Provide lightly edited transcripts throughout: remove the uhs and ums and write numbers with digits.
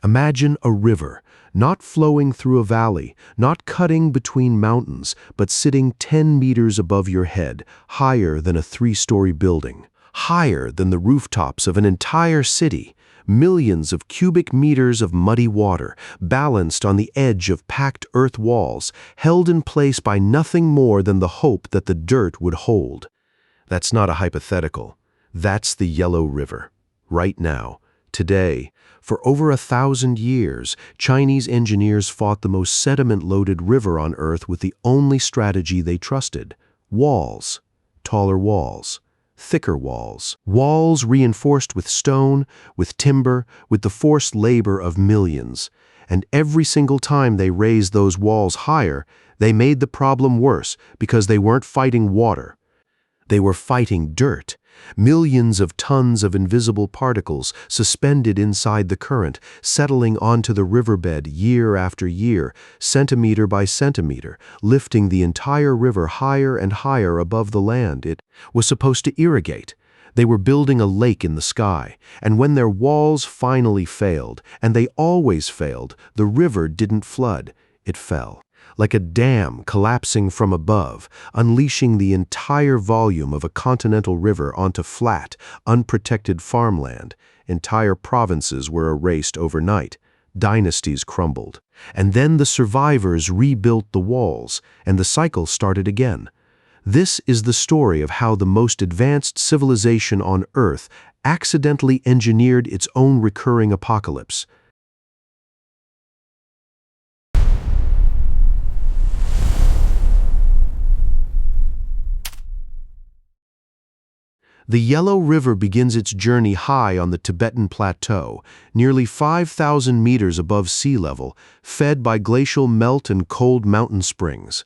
Imagine a river, not flowing through a valley, not cutting between mountains, but sitting 10 meters above your head, higher than a 3-story building, higher than the rooftops of an entire city. Millions of cubic meters of muddy water, balanced on the edge of packed earth walls, held in place by nothing more than the hope that the dirt would hold. That's not a hypothetical. That's the Yellow River. Right now, today, for over 1,000 years, Chinese engineers fought the most sediment-loaded river on Earth with the only strategy they trusted: walls. Taller walls. Thicker walls. Walls reinforced with stone, with timber, with the forced labor of millions. And every single time they raised those walls higher, they made the problem worse because they weren't fighting water. They were fighting dirt. Millions of tons of invisible particles suspended inside the current, settling onto the riverbed year after year, centimeter by centimeter, lifting the entire river higher and higher above the land it was supposed to irrigate. They were building a lake in the sky, and when their walls finally failed, and they always failed, the river didn't flood, it fell. Like a dam collapsing from above, unleashing the entire volume of a continental river onto flat, unprotected farmland. Entire provinces were erased overnight. Dynasties crumbled. And then the survivors rebuilt the walls, and the cycle started again. This is the story of how the most advanced civilization on Earth accidentally engineered its own recurring apocalypse. The Yellow River begins its journey high on the Tibetan Plateau, nearly 5,000 meters above sea level, fed by glacial melt and cold mountain springs.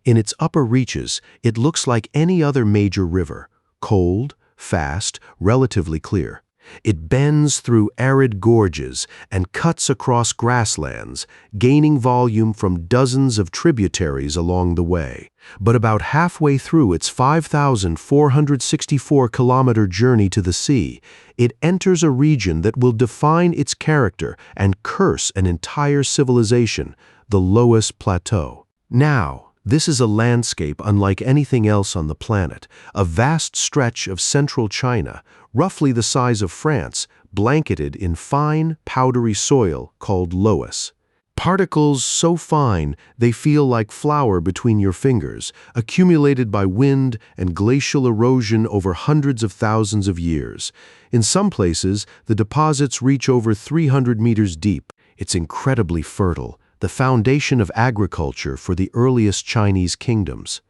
In its upper reaches, it looks like any other major river: cold, fast, relatively clear. It bends through arid gorges and cuts across grasslands, gaining volume from dozens of tributaries along the way. But about halfway through its 5,464-kilometer journey to the sea, it enters a region that will define its character and curse an entire civilization: the Loess Plateau. Now, this is a landscape unlike anything else on the planet, a vast stretch of central China, roughly the size of France, blanketed in fine, powdery soil called loess. Particles so fine they feel like flour between your fingers, accumulated by wind and glacial erosion over hundreds of thousands of years. In some places, the deposits reach over 300 meters deep. It's incredibly fertile, the foundation of agriculture for the earliest Chinese kingdoms.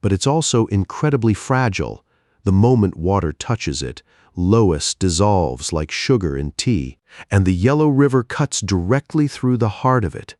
But it's also incredibly fragile. The moment water touches it, loess dissolves like sugar in tea, and the Yellow River cuts directly through the heart of it.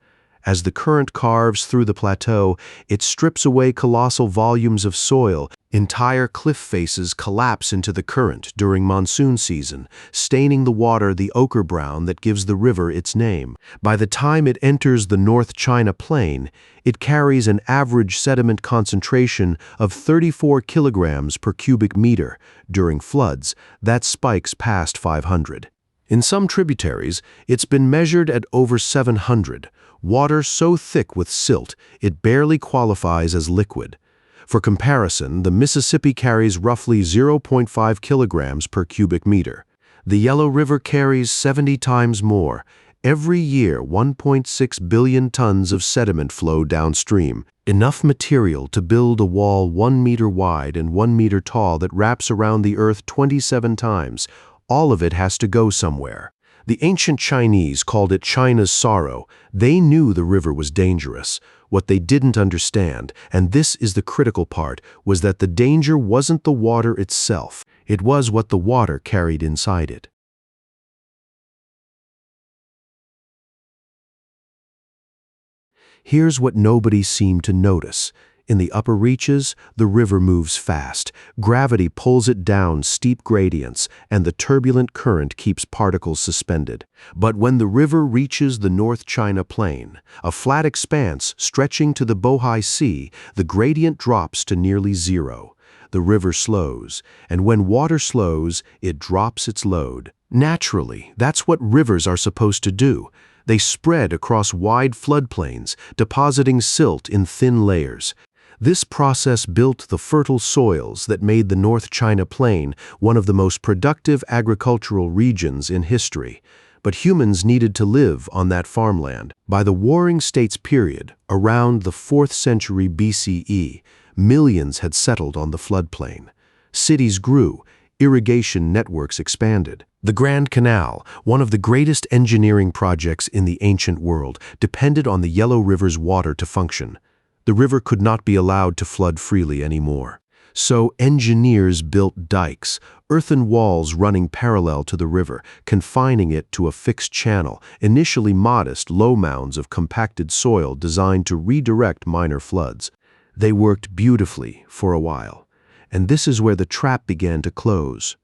As the current carves through the plateau, it strips away colossal volumes of soil. Entire cliff faces collapse into the current during monsoon season, staining the water the ochre brown that gives the river its name. By the time it enters the North China Plain, it carries an average sediment concentration of 34 kilograms per cubic meter. During floods, that spikes past 500. In some tributaries, it's been measured at over 700, water so thick with silt it barely qualifies as liquid. For comparison, the Mississippi carries roughly 0.5 kilograms per cubic meter. The Yellow River carries 70 times more. Every year, 1.6 billion tons of sediment flow downstream, enough material to build a wall 1 meter wide and 1 meter tall that wraps around the Earth 27 times. All of it has to go somewhere. The ancient Chinese called it China's sorrow. They knew the river was dangerous. What they didn't understand, and this is the critical part, was that the danger wasn't the water itself. It was what the water carried inside it. Here's what nobody seemed to notice. In the upper reaches, the river moves fast. Gravity pulls it down steep gradients, and the turbulent current keeps particles suspended. But when the river reaches the North China Plain, a flat expanse stretching to the Bohai Sea, the gradient drops to nearly zero. The river slows, and when water slows, it drops its load. Naturally, that's what rivers are supposed to do. They spread across wide floodplains, depositing silt in thin layers. This process built the fertile soils that made the North China Plain one of the most productive agricultural regions in history. But humans needed to live on that farmland. By the Warring States period, around the 4th century BCE, millions had settled on the floodplain. Cities grew, irrigation networks expanded. The Grand Canal, one of the greatest engineering projects in the ancient world, depended on the Yellow River's water to function. The river could not be allowed to flood freely anymore. So engineers built dikes, earthen walls running parallel to the river, confining it to a fixed channel, initially modest, low mounds of compacted soil designed to redirect minor floods. They worked beautifully for a while. And this is where the trap began to close.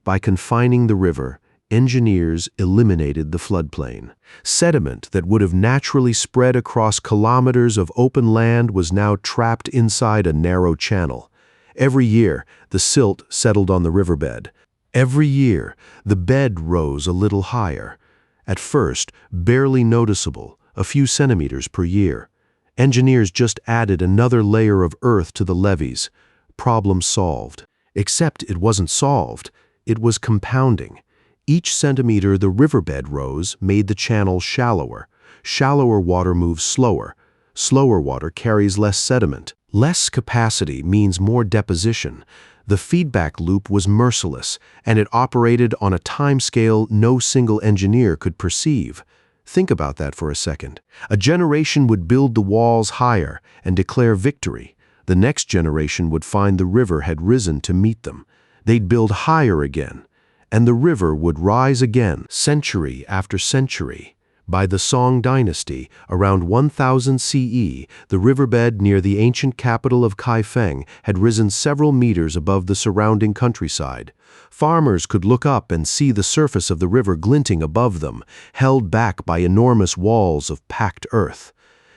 By confining the river, engineers eliminated the floodplain. Sediment that would have naturally spread across kilometers of open land was now trapped inside a narrow channel. Every year, the silt settled on the riverbed. Every year, the bed rose a little higher. At first, barely noticeable, a few centimeters per year. Engineers just added another layer of earth to the levees. Problem solved. Except it wasn't solved. It was compounding. Each centimeter the riverbed rose made the channel shallower. Shallower water moves slower. Slower water carries less sediment. Less capacity means more deposition. The feedback loop was merciless, and it operated on a timescale no single engineer could perceive. Think about that for a second. A generation would build the walls higher and declare victory. The next generation would find the river had risen to meet them. They'd build higher again, and the river would rise again, century after century. By the Song Dynasty, around 1000 CE, the riverbed near the ancient capital of Kaifeng had risen several meters above the surrounding countryside. Farmers could look up and see the surface of the river glinting above them, held back by enormous walls of packed earth.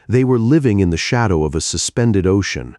They were living in the shadow of a suspended ocean.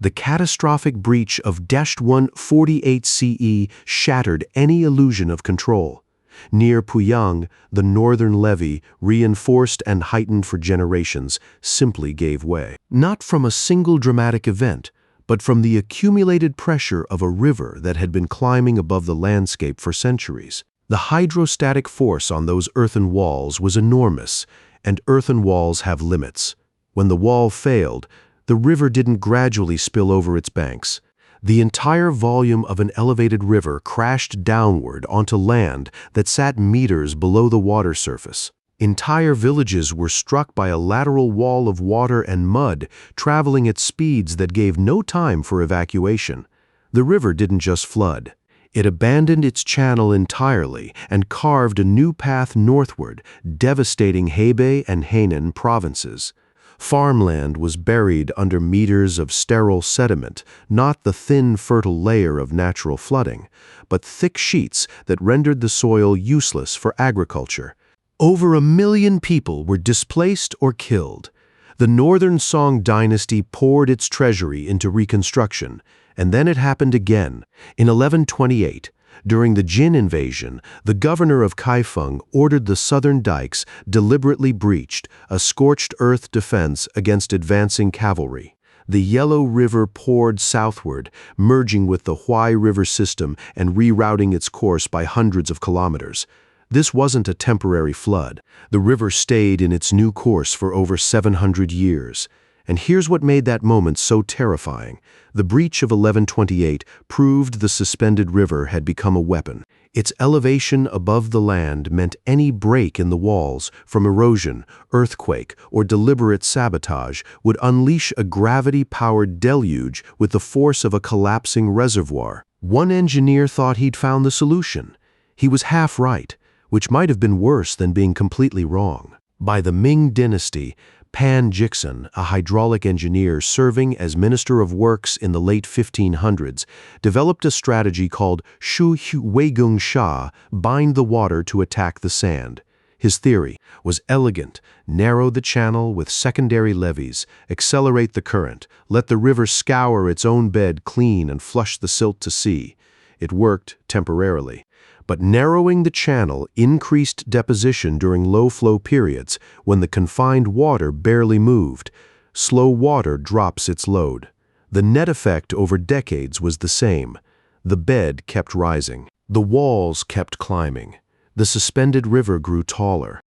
The catastrophic breach of -148 CE shattered any illusion of control. Near Puyang, the northern levee, reinforced and heightened for generations, simply gave way. Not from a single dramatic event, but from the accumulated pressure of a river that had been climbing above the landscape for centuries. The hydrostatic force on those earthen walls was enormous, and earthen walls have limits. When the wall failed, the river didn't gradually spill over its banks. The entire volume of an elevated river crashed downward onto land that sat meters below the water surface. Entire villages were struck by a lateral wall of water and mud, traveling at speeds that gave no time for evacuation. The river didn't just flood. It abandoned its channel entirely and carved a new path northward, devastating Hebei and Hainan provinces. Farmland was buried under meters of sterile sediment, not the thin, fertile layer of natural flooding, but thick sheets that rendered the soil useless for agriculture. Over 1 million people were displaced or killed. The Northern Song dynasty poured its treasury into reconstruction, and then it happened again. In 1128, during the Jin invasion, the governor of Kaifeng ordered the southern dikes deliberately breached, a scorched earth defense against advancing cavalry. The Yellow River poured southward, merging with the Huai River system and rerouting its course by hundreds of kilometers. This wasn't a temporary flood. The river stayed in its new course for over 700 years. And here's what made that moment so terrifying. The breach of 1128 proved the suspended river had become a weapon. Its elevation above the land meant any break in the walls, from erosion, earthquake, or deliberate sabotage, would unleash a gravity-powered deluge with the force of a collapsing reservoir. One engineer thought he'd found the solution. He was half right, which might have been worse than being completely wrong. By the Ming Dynasty, Pan Jixun, a hydraulic engineer serving as Minister of Works in the late 1500s, developed a strategy called Shu Hu Weigung Sha, bind the water to attack the sand. His theory was elegant: narrow the channel with secondary levees, accelerate the current, let the river scour its own bed clean and flush the silt to sea. It worked temporarily. But narrowing the channel increased deposition during low-flow periods when the confined water barely moved. Slow water drops its load. The net effect over decades was the same. The bed kept rising. The walls kept climbing. The suspended river grew taller.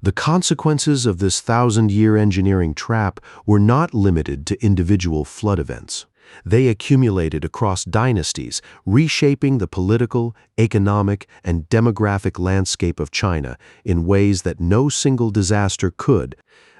The consequences of this thousand-year engineering trap were not limited to individual flood events. They accumulated across dynasties, reshaping the political, economic, and demographic landscape of China in ways that no single disaster could.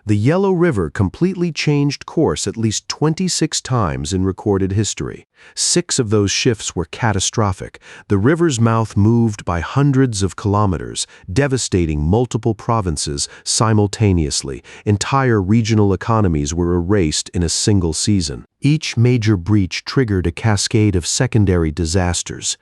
The Yellow River completely changed course at least 26 times in recorded history. 6 of those shifts were catastrophic. The river's mouth moved by hundreds of kilometers, devastating multiple provinces simultaneously. Entire regional economies were erased in a single season. Each major breach triggered a cascade of secondary disasters.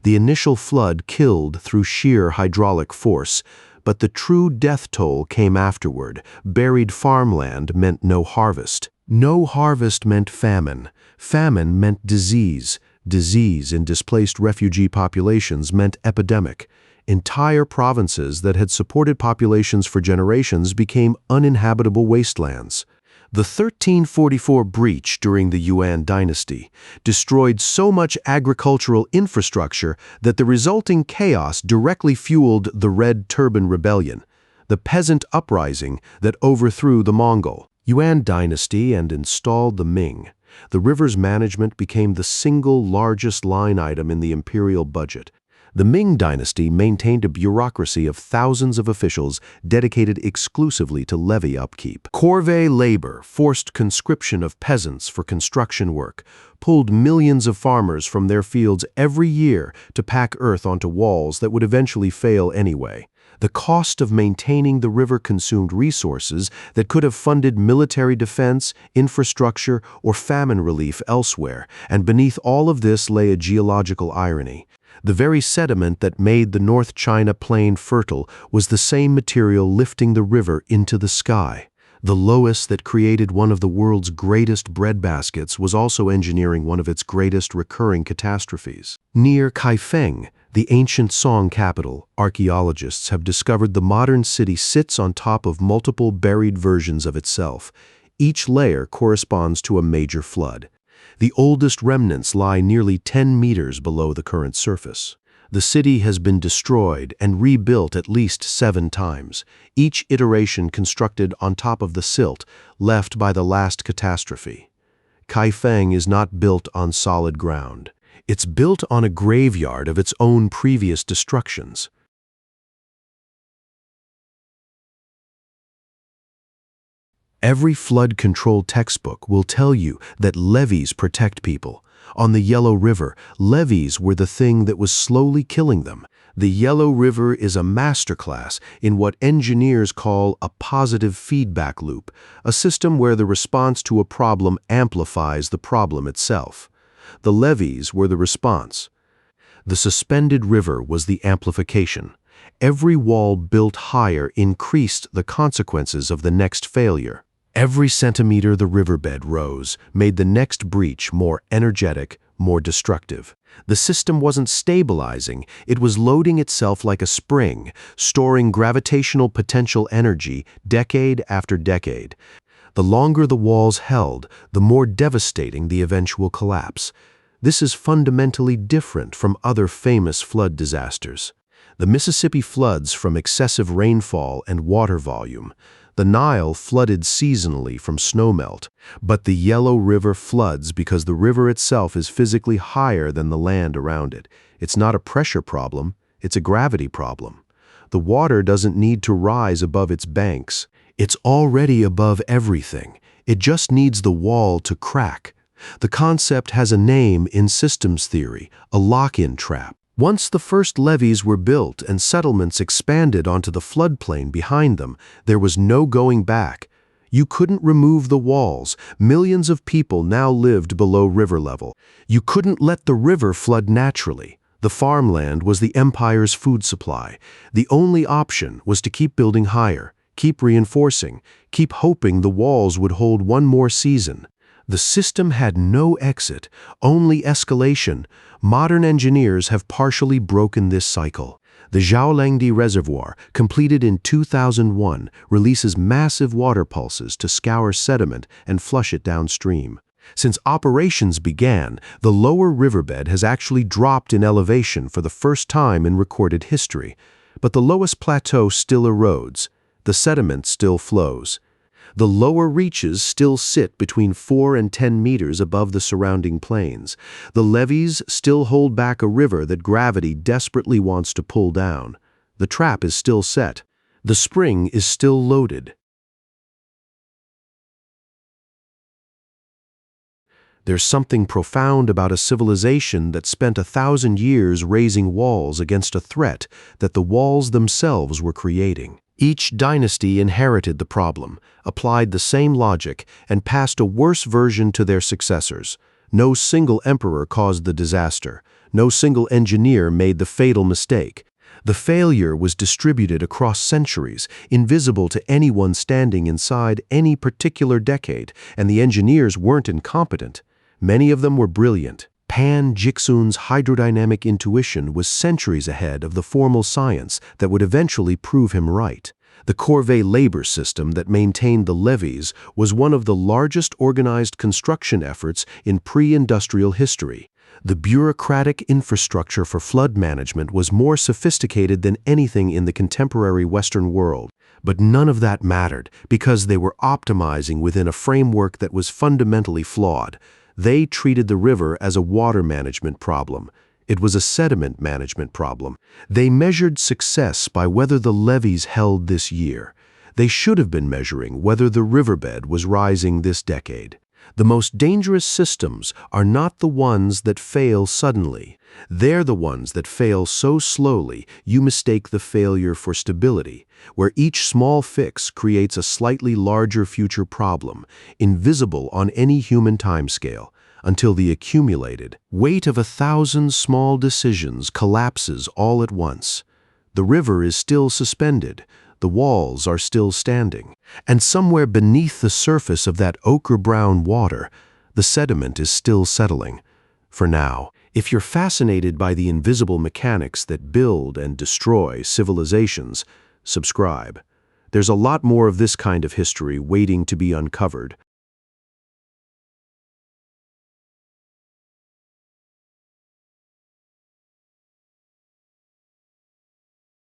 The initial flood killed through sheer hydraulic force, but the true death toll came afterward. Buried farmland meant no harvest. No harvest meant famine. Famine meant disease. Disease in displaced refugee populations meant epidemic. Entire provinces that had supported populations for generations became uninhabitable wastelands. The 1344 breach during the Yuan dynasty destroyed so much agricultural infrastructure that the resulting chaos directly fueled the Red Turban Rebellion, the peasant uprising that overthrew the Mongol Yuan dynasty and installed the Ming. The river's management became the single largest line item in the imperial budget. The Ming dynasty maintained a bureaucracy of thousands of officials dedicated exclusively to levee upkeep. Corvée labor, forced conscription of peasants for construction work, pulled millions of farmers from their fields every year to pack earth onto walls that would eventually fail anyway. The cost of maintaining the river consumed resources that could have funded military defense, infrastructure, or famine relief elsewhere, and beneath all of this lay a geological irony. The very sediment that made the North China plain fertile was the same material lifting the river into the sky. The Loess that created one of the world's greatest breadbaskets was also engineering one of its greatest recurring catastrophes. Near Kaifeng, the ancient Song capital, archaeologists have discovered the modern city sits on top of multiple buried versions of itself. Each layer corresponds to a major flood. The oldest remnants lie nearly 10 meters below the current surface. The city has been destroyed and rebuilt at least 7 times, each iteration constructed on top of the silt left by the last catastrophe. Kaifeng is not built on solid ground. It's built on a graveyard of its own previous destructions. Every flood control textbook will tell you that levees protect people. On the Yellow River, levees were the thing that was slowly killing them. The Yellow River is a masterclass in what engineers call a positive feedback loop, a system where the response to a problem amplifies the problem itself. The levees were the response. The suspended river was the amplification. Every wall built higher increased the consequences of the next failure. Every centimeter the riverbed rose made the next breach more energetic, more destructive. The system wasn't stabilizing, it was loading itself like a spring, storing gravitational potential energy decade after decade. The longer the walls held, the more devastating the eventual collapse. This is fundamentally different from other famous flood disasters. The Mississippi floods from excessive rainfall and water volume. The Nile flooded seasonally from snowmelt, but the Yellow River floods because the river itself is physically higher than the land around it. It's not a pressure problem, it's a gravity problem. The water doesn't need to rise above its banks. It's already above everything. It just needs the wall to crack. The concept has a name in systems theory, a lock-in trap. Once the first levees were built and settlements expanded onto the floodplain behind them, there was no going back. You couldn't remove the walls. Millions of people now lived below river level. You couldn't let the river flood naturally. The farmland was the empire's food supply. The only option was to keep building higher, keep reinforcing, keep hoping the walls would hold one more season. The system had no exit, only escalation. Modern engineers have partially broken this cycle. The Geological reservoir, completed in 2001, releases massive water pulses to scour sediment and flush it downstream. Since operations began, the lower riverbed has actually dropped in elevation for the first time in recorded history. But the Loess Plateau still erodes. The sediment still flows. The lower reaches still sit between 4 and 10 meters above the surrounding plains. The levees still hold back a river that gravity desperately wants to pull down. The trap is still set. The spring is still loaded. There's something profound about a civilization that spent 1,000 years raising walls against a threat that the walls themselves were creating. Each dynasty inherited the problem, applied the same logic, and passed a worse version to their successors. No single emperor caused the disaster. No single engineer made the fatal mistake. The failure was distributed across centuries, invisible to anyone standing inside any particular decade, and the engineers weren't incompetent. Many of them were brilliant. Pan-Jixun's hydrodynamic intuition was centuries ahead of the formal science that would eventually prove him right. The corvée labor system that maintained the levees was one of the largest organized construction efforts in pre-industrial history. The bureaucratic infrastructure for flood management was more sophisticated than anything in the contemporary Western world. But none of that mattered because they were optimizing within a framework that was fundamentally flawed. They treated the river as a water management problem. It was a sediment management problem. They measured success by whether the levees held this year. They should have been measuring whether the riverbed was rising this decade. The most dangerous systems are not the ones that fail suddenly. They're the ones that fail so slowly you mistake the failure for stability, where each small fix creates a slightly larger future problem, invisible on any human timescale, until the accumulated weight of 1,000 small decisions collapses all at once. The river is still suspended. The walls are still standing, and somewhere beneath the surface of that ochre-brown water, the sediment is still settling. For now, if you're fascinated by the invisible mechanics that build and destroy civilizations, subscribe. There's a lot more of this kind of history waiting to be uncovered.